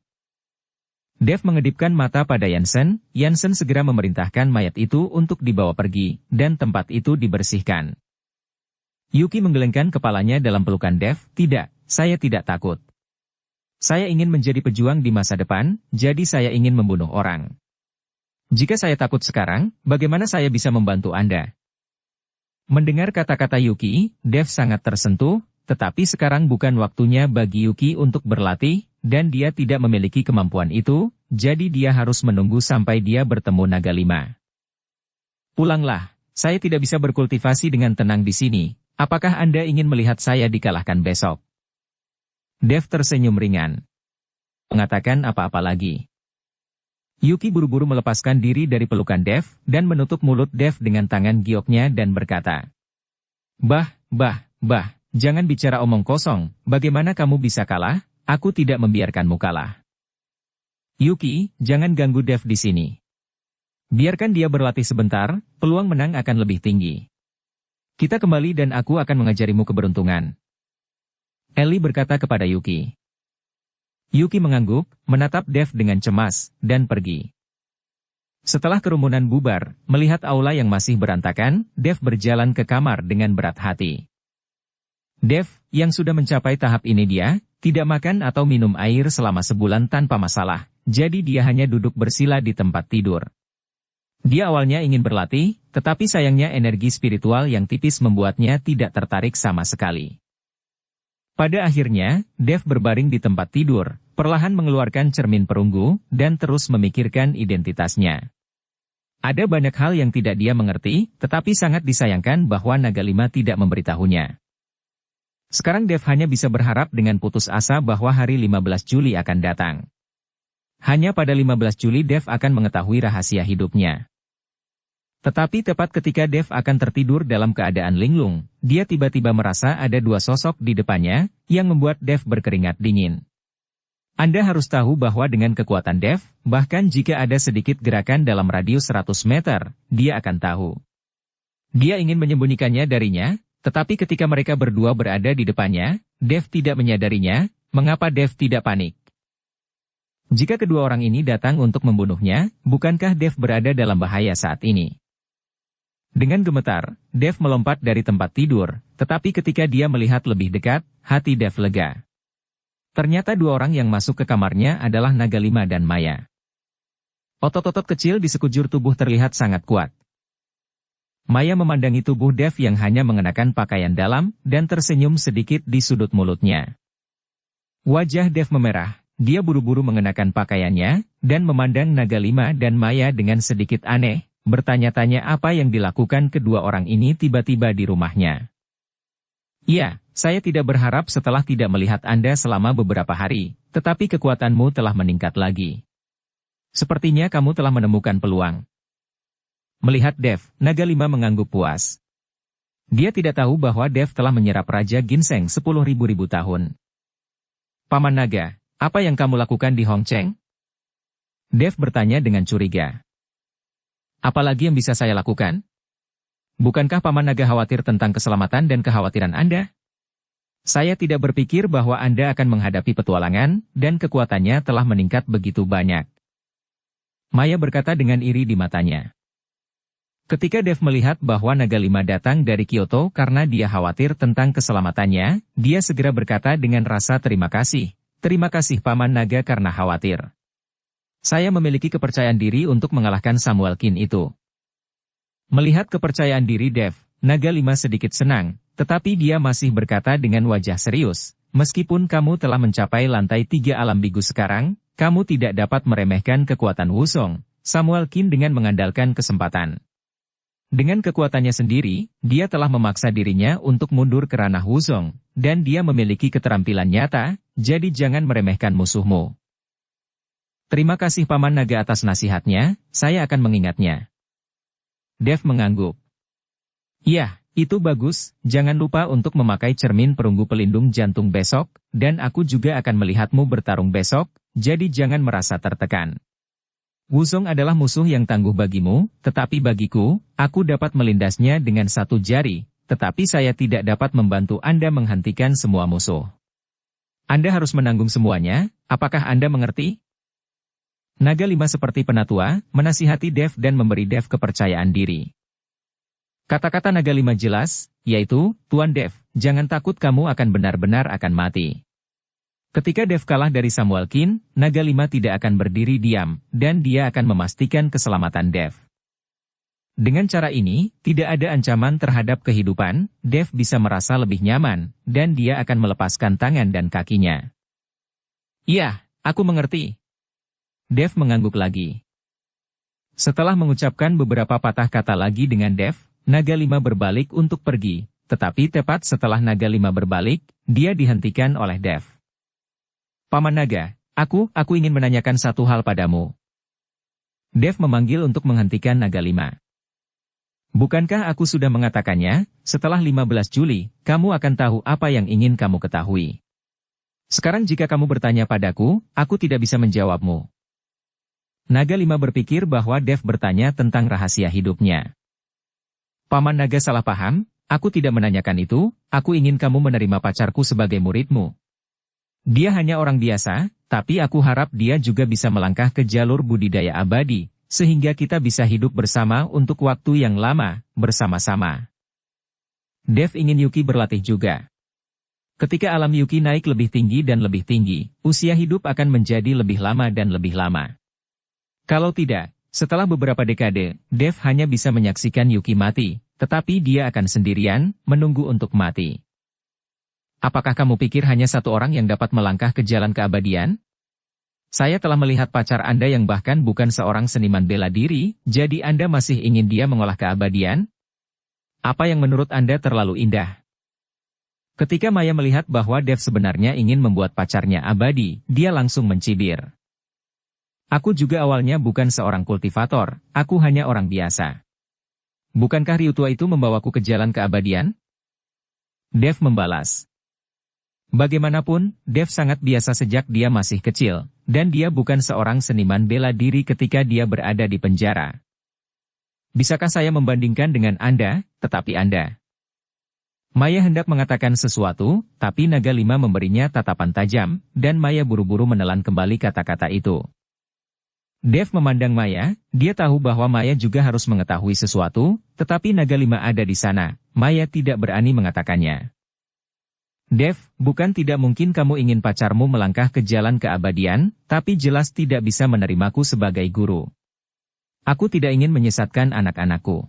Dev mengedipkan mata pada Yansen, Yansen segera memerintahkan mayat itu untuk dibawa pergi, dan tempat itu dibersihkan. Yuki menggelengkan kepalanya dalam pelukan Dev, "Tidak, saya tidak takut. Saya ingin menjadi pejuang di masa depan, jadi saya ingin membunuh orang. Jika saya takut sekarang, bagaimana saya bisa membantu Anda?" Mendengar kata-kata Yuki, Dev sangat tersentuh, tetapi sekarang bukan waktunya bagi Yuki untuk berlatih, dan dia tidak memiliki kemampuan itu, jadi dia harus menunggu sampai dia bertemu naga 5. "Pulanglah, saya tidak bisa berkultivasi dengan tenang di sini. Apakah Anda ingin melihat saya dikalahkan besok?" Dev tersenyum ringan. Mengatakan apa-apa lagi. Yuki buru-buru melepaskan diri dari pelukan Dev, dan menutup mulut Dev dengan tangan gioknya dan berkata, Bah, jangan bicara omong kosong, bagaimana kamu bisa kalah? Aku tidak membiarkanmu kalah." "Yuki, jangan ganggu Dev di sini. Biarkan dia berlatih sebentar, peluang menang akan lebih tinggi. Kita kembali dan aku akan mengajarimu keberuntungan." Ellie berkata kepada Yuki. Yuki mengangguk, menatap Dev dengan cemas, dan pergi. Setelah kerumunan bubar, melihat aula yang masih berantakan, Dev berjalan ke kamar dengan berat hati. Dev, yang sudah mencapai tahap ini dia, tidak makan atau minum air selama sebulan tanpa masalah, jadi dia hanya duduk bersila di tempat tidur. Dia awalnya ingin berlatih, tetapi sayangnya energi spiritual yang tipis membuatnya tidak tertarik sama sekali. Pada akhirnya, Dev berbaring di tempat tidur, perlahan mengeluarkan cermin perunggu, dan terus memikirkan identitasnya. Ada banyak hal yang tidak dia mengerti, tetapi sangat disayangkan bahwa Naga 5 tidak memberitahunya. Sekarang Dev hanya bisa berharap dengan putus asa bahwa hari 15 Juli akan datang. Hanya pada 15 Juli Dev akan mengetahui rahasia hidupnya. Tetapi tepat ketika Dev akan tertidur dalam keadaan linglung, dia tiba-tiba merasa ada dua sosok di depannya, yang membuat Dev berkeringat dingin. Anda harus tahu bahwa dengan kekuatan Dev, bahkan jika ada sedikit gerakan dalam radius 100 meter, dia akan tahu. Dia ingin menyembunyikannya darinya, tetapi ketika mereka berdua berada di depannya, Dev tidak menyadarinya, mengapa Dev tidak panik. Jika kedua orang ini datang untuk membunuhnya, bukankah Dev berada dalam bahaya saat ini? Dengan gemetar, Dev melompat dari tempat tidur, tetapi ketika dia melihat lebih dekat, hati Dev lega. Ternyata dua orang yang masuk ke kamarnya adalah Naga 5 dan Maya. Otot-otot kecil di sekujur tubuh terlihat sangat kuat. Maya memandangi tubuh Dev yang hanya mengenakan pakaian dalam, dan tersenyum sedikit di sudut mulutnya. Wajah Dev memerah, dia buru-buru mengenakan pakaiannya, dan memandang Naga 5 dan Maya dengan sedikit aneh, bertanya-tanya apa yang dilakukan kedua orang ini tiba-tiba di rumahnya. "Iya, saya tidak berharap setelah tidak melihat Anda selama beberapa hari, tetapi kekuatanmu telah meningkat lagi. Sepertinya kamu telah menemukan peluang." Melihat Dev, Naga 5 mengangguk puas. Dia tidak tahu bahwa Dev telah menyerap Raja Ginseng 10.000 tahun. "Paman Naga, apa yang kamu lakukan di Hongcheng?" Dev bertanya dengan curiga. "Apalagi yang bisa saya lakukan? Bukankah Paman Naga khawatir tentang keselamatan dan kekhawatiran Anda? Saya tidak berpikir bahwa Anda akan menghadapi petualangan, dan kekuatannya telah meningkat begitu banyak." Maya berkata dengan iri di matanya. Ketika Dev melihat bahwa Naga 5 datang dari Kyoto karena dia khawatir tentang keselamatannya, dia segera berkata dengan rasa terima kasih. "Terima kasih Paman Naga karena khawatir. Saya memiliki kepercayaan diri untuk mengalahkan Samuel Qin itu." Melihat kepercayaan diri Dev, Naga 5 sedikit senang, tetapi dia masih berkata dengan wajah serius, "Meskipun kamu telah mencapai lantai 3 alam bigu sekarang, kamu tidak dapat meremehkan kekuatan Wusong, Samuel Qin dengan mengandalkan kesempatan. Dengan kekuatannya sendiri, dia telah memaksa dirinya untuk mundur ke ranah Wusong, dan dia memiliki keterampilan nyata, jadi jangan meremehkan musuhmu." Terima kasih Paman Naga atas nasihatnya, saya akan mengingatnya. Dev mengangguk. Iya, itu bagus, jangan lupa untuk memakai cermin perunggu pelindung jantung besok, dan aku juga akan melihatmu bertarung besok, jadi jangan merasa tertekan. Wuzong adalah musuh yang tangguh bagimu, tetapi bagiku, aku dapat melindasnya dengan satu jari, tetapi saya tidak dapat membantu Anda menghentikan semua musuh. Anda harus menanggung semuanya, apakah Anda mengerti? Naga Lima seperti penatua, menasihati Dev dan memberi Dev kepercayaan diri. Kata-kata Naga Lima jelas, yaitu, Tuan Dev, jangan takut kamu akan benar-benar akan mati. Ketika Dev kalah dari Samuel Qin, Naga Lima tidak akan berdiri diam, dan dia akan memastikan keselamatan Dev. Dengan cara ini, tidak ada ancaman terhadap kehidupan, Dev bisa merasa lebih nyaman, dan dia akan melepaskan tangan dan kakinya. Iya, aku mengerti. Dev mengangguk lagi. Setelah mengucapkan beberapa patah kata lagi dengan Dev, Naga Lima berbalik untuk pergi, tetapi tepat setelah Naga Lima berbalik, dia dihentikan oleh Dev. Paman Naga, aku ingin menanyakan satu hal padamu. Dev memanggil untuk menghentikan Naga Lima. Bukankah aku sudah mengatakannya, setelah 15 Juli, kamu akan tahu apa yang ingin kamu ketahui. Sekarang jika kamu bertanya padaku, aku tidak bisa menjawabmu. Naga Lima berpikir bahwa Dev bertanya tentang rahasia hidupnya. Paman Naga salah paham, aku tidak menanyakan itu, aku ingin kamu menerima pacarku sebagai muridmu. Dia hanya orang biasa, tapi aku harap dia juga bisa melangkah ke jalur budidaya abadi, sehingga kita bisa hidup bersama untuk waktu yang lama, bersama-sama. Dev ingin Yuki berlatih juga. Ketika alam Yuki naik lebih tinggi dan lebih tinggi, usia hidup akan menjadi lebih lama dan lebih lama. Kalau tidak, setelah beberapa dekade, Dev hanya bisa menyaksikan Yuki mati, tetapi dia akan sendirian, menunggu untuk mati. Apakah kamu pikir hanya satu orang yang dapat melangkah ke jalan keabadian? Saya telah melihat pacar Anda yang bahkan bukan seorang seniman bela diri, jadi Anda masih ingin dia mengolah keabadian? Apa yang menurut Anda terlalu indah? Ketika Maya melihat bahwa Dev sebenarnya ingin membuat pacarnya abadi, dia langsung mencibir. Aku juga awalnya bukan seorang kultivator, aku hanya orang biasa. Bukankah Ryutua itu membawaku ke jalan keabadian? Dev membalas. Bagaimanapun, Dev sangat biasa sejak dia masih kecil, dan dia bukan seorang seniman bela diri ketika dia berada di penjara. Bisakah saya membandingkan dengan Anda, tetapi Anda? Maya hendak mengatakan sesuatu, tapi Naga Lima memberinya tatapan tajam, dan Maya buru-buru menelan kembali kata-kata itu. Dev memandang Maya, dia tahu bahwa Maya juga harus mengetahui sesuatu, tetapi Naga Lima ada di sana, Maya tidak berani mengatakannya. Dev, bukan tidak mungkin kamu ingin pacarmu melangkah ke jalan keabadian, tapi jelas tidak bisa menerimaku sebagai guru. Aku tidak ingin menyesatkan anak-anakku.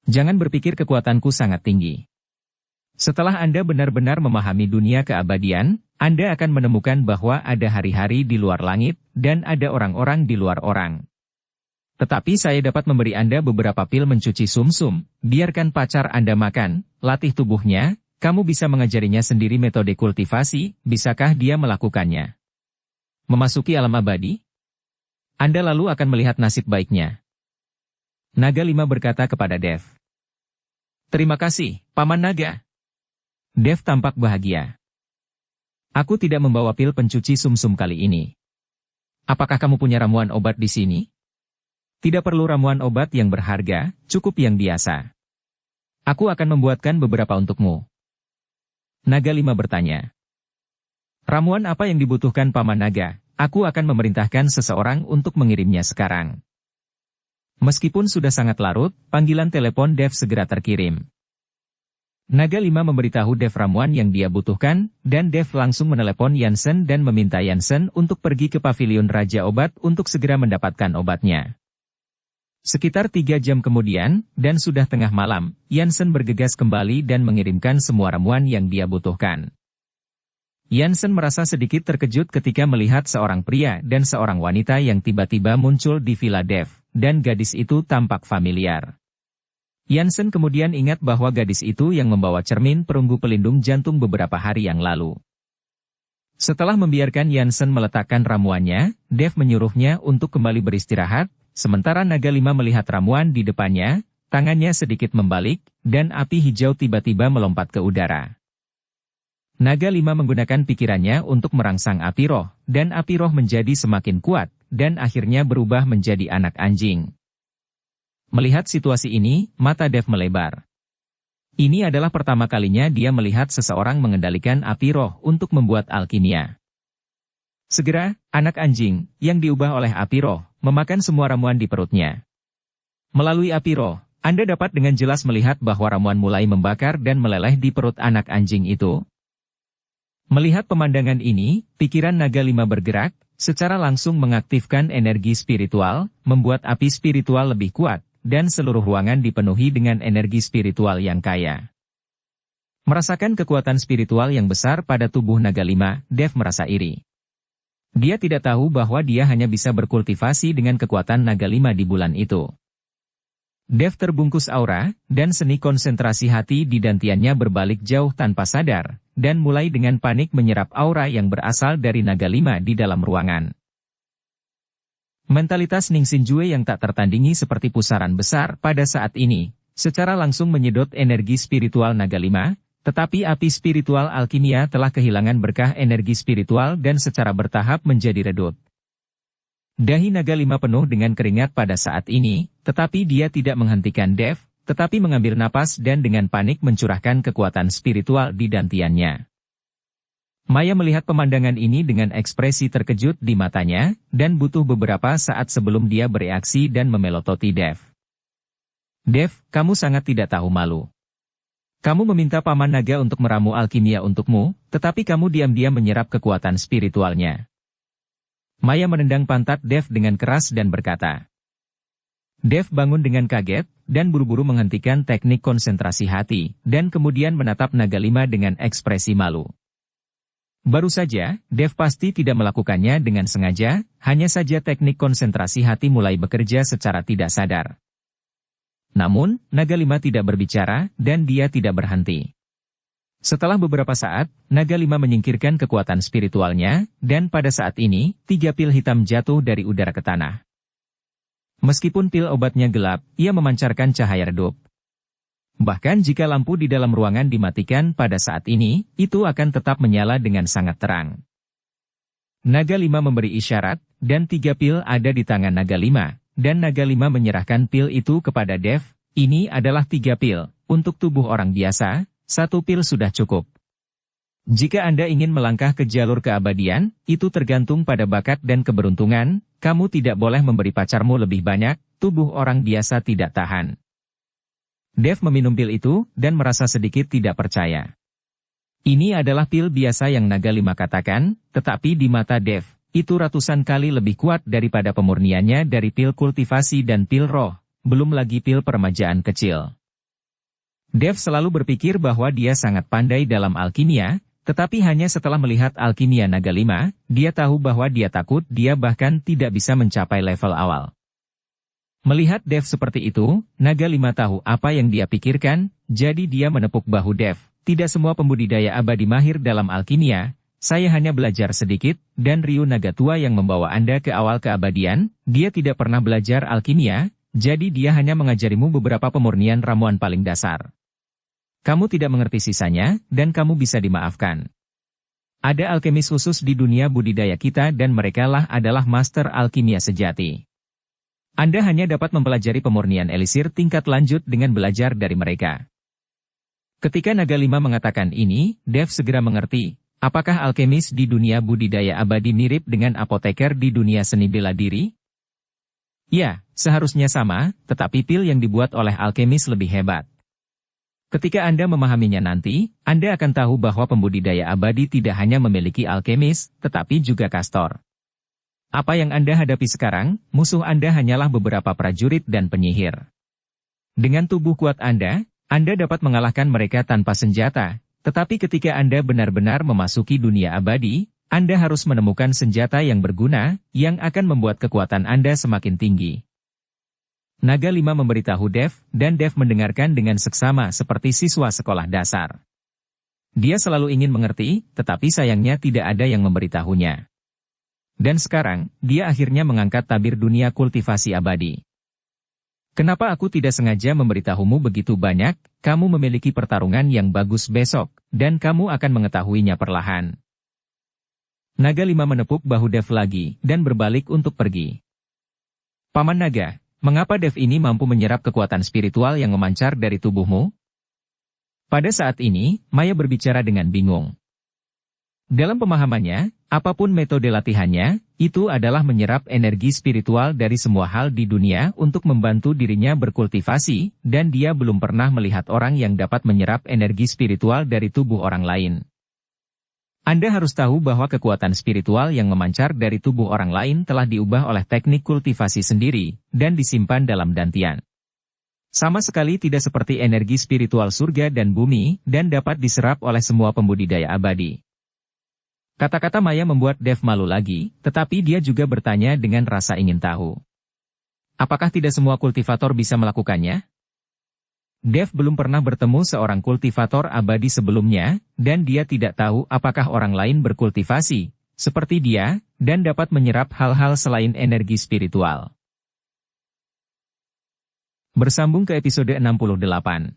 Jangan berpikir kekuatanku sangat tinggi. Setelah Anda benar-benar memahami dunia keabadian, Anda akan menemukan bahwa ada hari-hari di luar langit, dan ada orang-orang di luar orang. Tetapi saya dapat memberi Anda beberapa pil mencuci sumsum, biarkan pacar Anda makan, latih tubuhnya, kamu bisa mengajarinya sendiri metode kultivasi, bisakah dia melakukannya? Memasuki alam abadi? Anda lalu akan melihat nasib baiknya. Naga Lima berkata kepada Dev. Terima kasih, Paman Naga. Dev tampak bahagia. Aku tidak membawa pil pencuci sumsum kali ini. Apakah kamu punya ramuan obat di sini? Tidak perlu ramuan obat yang berharga, cukup yang biasa. Aku akan membuatkan beberapa untukmu. Naga Lima bertanya. Ramuan apa yang dibutuhkan Paman Naga? Aku akan memerintahkan seseorang untuk mengirimnya sekarang. Meskipun sudah sangat larut, panggilan telepon Dev segera terkirim. Naga Lima memberitahu Dev ramuan yang dia butuhkan, dan Dev langsung menelepon Yansen dan meminta Yansen untuk pergi ke pavilion Raja Obat untuk segera mendapatkan obatnya. Sekitar 3 jam kemudian, dan sudah tengah malam, Yansen bergegas kembali dan mengirimkan semua ramuan yang dia butuhkan. Yansen merasa sedikit terkejut ketika melihat seorang pria dan seorang wanita yang tiba-tiba muncul di Villa Dev, dan gadis itu tampak familiar. Yansen kemudian ingat bahwa gadis itu yang membawa cermin perunggu pelindung jantung beberapa hari yang lalu. Setelah membiarkan Yansen meletakkan ramuannya, Dev menyuruhnya untuk kembali beristirahat, sementara Naga Lima melihat ramuan di depannya, tangannya sedikit membalik, dan api hijau tiba-tiba melompat ke udara. Naga Lima menggunakan pikirannya untuk merangsang api roh, dan api roh menjadi semakin kuat, dan akhirnya berubah menjadi anak anjing. Melihat situasi ini, mata Dev melebar. Ini adalah pertama kalinya dia melihat seseorang mengendalikan api roh untuk membuat alkimia. Segera, anak anjing, yang diubah oleh api roh, memakan semua ramuan di perutnya. Melalui api roh, Anda dapat dengan jelas melihat bahwa ramuan mulai membakar dan meleleh di perut anak anjing itu. Melihat pemandangan ini, pikiran Naga Lima bergerak, secara langsung mengaktifkan energi spiritual, membuat api spiritual lebih kuat, dan seluruh ruangan dipenuhi dengan energi spiritual yang kaya. Merasakan kekuatan spiritual yang besar pada tubuh Naga Lima, Dev merasa iri. Dia tidak tahu bahwa dia hanya bisa berkultivasi dengan kekuatan Naga Lima di bulan itu. Dev terbungkus aura, dan seni konsentrasi hati di dantiannya berbalik jauh tanpa sadar, dan mulai dengan panik menyerap aura yang berasal dari Naga Lima di dalam ruangan. Mentalitas Ning Xinjue yang tak tertandingi seperti pusaran besar pada saat ini, secara langsung menyedot energi spiritual Naga Lima, tetapi api spiritual alkimia telah kehilangan berkah energi spiritual dan secara bertahap menjadi redup. Dahi Naga Lima penuh dengan keringat pada saat ini, tetapi dia tidak menghentikan Dev, tetapi mengambil napas dan dengan panik mencurahkan kekuatan spiritual di dantiannya. Maya melihat pemandangan ini dengan ekspresi terkejut di matanya, dan butuh beberapa saat sebelum dia bereaksi dan memelototi Dev. Dev, kamu sangat tidak tahu malu. Kamu meminta Paman Naga untuk meramu alkimia untukmu, tetapi kamu diam-diam menyerap kekuatan spiritualnya. Maya menendang pantat Dev dengan keras dan berkata. Dev bangun dengan kaget, dan buru-buru menghentikan teknik konsentrasi hati, dan kemudian menatap Naga Lima dengan ekspresi malu. Baru saja, Dev pasti tidak melakukannya dengan sengaja, hanya saja teknik konsentrasi hati mulai bekerja secara tidak sadar. Namun, Naga Lima tidak berbicara, dan dia tidak berhenti. Setelah beberapa saat, Naga Lima menyingkirkan kekuatan spiritualnya, dan pada saat ini, 3 pil hitam jatuh dari udara ke tanah. Meskipun pil obatnya gelap, ia memancarkan cahaya redup. Bahkan jika lampu di dalam ruangan dimatikan pada saat ini, itu akan tetap menyala dengan sangat terang. Naga Lima memberi isyarat, dan 3 pil ada di tangan Naga Lima, dan Naga Lima menyerahkan pil itu kepada Dev. Ini adalah 3 pil, untuk tubuh orang biasa, 1 pil sudah cukup. Jika Anda ingin melangkah ke jalur keabadian, itu tergantung pada bakat dan keberuntungan, kamu tidak boleh memberi pacarmu lebih banyak, tubuh orang biasa tidak tahan. Dev meminum pil itu, dan merasa sedikit tidak percaya. Ini adalah pil biasa yang Naga Lima katakan, tetapi di mata Dev, itu ratusan kali lebih kuat daripada pemurniannya dari pil kultivasi dan pil roh, belum lagi pil peremajaan kecil. Dev selalu berpikir bahwa dia sangat pandai dalam alkimia, tetapi hanya setelah melihat alkimia Naga Lima, dia tahu bahwa dia takut dia bahkan tidak bisa mencapai level awal. Melihat Dev seperti itu, Naga Lima tahu apa yang dia pikirkan, jadi dia menepuk bahu Dev. Tidak semua pembudidaya abadi mahir dalam alkimia, saya hanya belajar sedikit, dan Ryu Naga Tua yang membawa Anda ke awal keabadian, dia tidak pernah belajar alkimia, jadi dia hanya mengajarimu beberapa pemurnian ramuan paling dasar. Kamu tidak mengerti sisanya, dan kamu bisa dimaafkan. Ada alkemis khusus di dunia budidaya kita dan merekalah adalah master alkimia sejati. Anda hanya dapat mempelajari pemurnian elisir tingkat lanjut dengan belajar dari mereka. Ketika Naga Lima mengatakan ini, Dev segera mengerti, apakah alkemis di dunia budidaya abadi mirip dengan apoteker di dunia seni bela diri? Ya, seharusnya sama, tetapi pil yang dibuat oleh alkemis lebih hebat. Ketika Anda memahaminya nanti, Anda akan tahu bahwa pembudidaya abadi tidak hanya memiliki alkemis, tetapi juga kastor. Apa yang Anda hadapi sekarang, musuh Anda hanyalah beberapa prajurit dan penyihir. Dengan tubuh kuat Anda dapat mengalahkan mereka tanpa senjata, tetapi ketika Anda benar-benar memasuki dunia abadi, Anda harus menemukan senjata yang berguna, yang akan membuat kekuatan Anda semakin tinggi. Naga Lima memberitahu Dev, dan Dev mendengarkan dengan seksama seperti siswa sekolah dasar. Dia selalu ingin mengerti, tetapi sayangnya tidak ada yang memberitahunya. Dan sekarang, dia akhirnya mengangkat tabir dunia kultivasi abadi. Kenapa aku tidak sengaja memberitahumu begitu banyak? Kamu memiliki pertarungan yang bagus besok, dan kamu akan mengetahuinya perlahan. Naga 5 menepuk bahu Dev lagi, dan berbalik untuk pergi. Paman Naga, mengapa Dev ini mampu menyerap kekuatan spiritual yang memancar dari tubuhmu? Pada saat ini, Maya berbicara dengan bingung. Dalam pemahamannya, apapun metode latihannya, itu adalah menyerap energi spiritual dari semua hal di dunia untuk membantu dirinya berkultivasi, dan dia belum pernah melihat orang yang dapat menyerap energi spiritual dari tubuh orang lain. Anda harus tahu bahwa kekuatan spiritual yang memancar dari tubuh orang lain telah diubah oleh teknik kultivasi sendiri, dan disimpan dalam dantian. Sama sekali tidak seperti energi spiritual surga dan bumi, dan dapat diserap oleh semua pembudidaya abadi. Kata-kata Maya membuat Dev malu lagi, tetapi dia juga bertanya dengan rasa ingin tahu. Apakah tidak semua kultivator bisa melakukannya? Dev belum pernah bertemu seorang kultivator abadi sebelumnya, dan dia tidak tahu apakah orang lain berkultivasi, seperti dia, dan dapat menyerap hal-hal selain energi spiritual. Bersambung ke episode 68.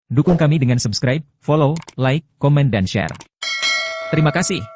Dukung kami dengan subscribe, follow, like, komen dan share. Terima kasih.